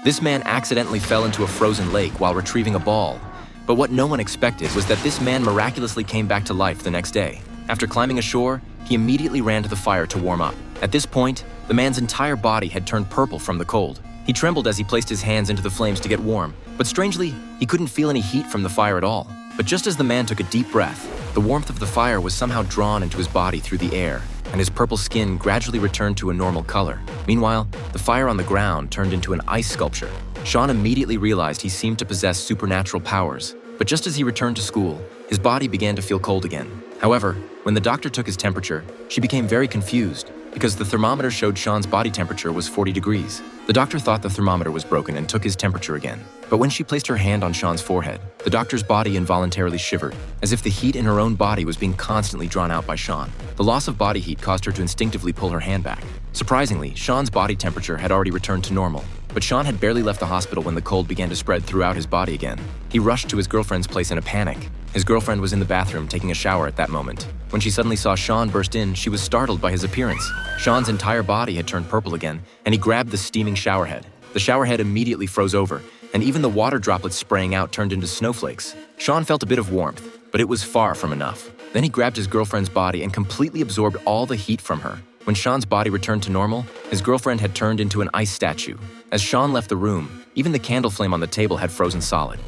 This man accidentally fell into a frozen lake while retrieving a ball. But what no one expected was that this man miraculously came back to life the next day. After climbing ashore, he immediately ran to the fire to warm up. At this point, the man's entire body had turned purple from the cold. He trembled as he placed his hands into the flames to get warm, but strangely, he couldn't feel any heat from the fire at all. But just as the man took a deep breath, the warmth of the fire was somehow drawn into his body through the air, and his purple skin gradually returned to a normal color. Meanwhile, the fire on the ground turned into an ice sculpture. Sean immediately realized he seemed to possess supernatural powers, but just as he returned to school, his body began to feel cold again. However, when the doctor took his temperature, she became very confused because the thermometer showed Sean's body temperature was 40 degrees. The doctor thought the thermometer was broken and took his temperature again. But when she placed her hand on Sean's forehead, the doctor's body involuntarily shivered, as if the heat in her own body was being constantly drawn out by Sean. The loss of body heat caused her to instinctively pull her hand back. Surprisingly, Sean's body temperature had already returned to normal, but Sean had barely left the hospital when the cold began to spread throughout his body again. He rushed to his girlfriend's place in a panic. His girlfriend was in the bathroom taking a shower at that moment. When she suddenly saw Sean burst in, she was startled by his appearance. Sean's entire body had turned purple again, and he grabbed the steaming showerhead. The showerhead immediately froze over, and even the water droplets spraying out turned into snowflakes. Sean felt a bit of warmth, but it was far from enough. Then he grabbed his girlfriend's body and completely absorbed all the heat from her. When Sean's body returned to normal, his girlfriend had turned into an ice statue. As Sean left the room, even the candle flame on the table had frozen solid.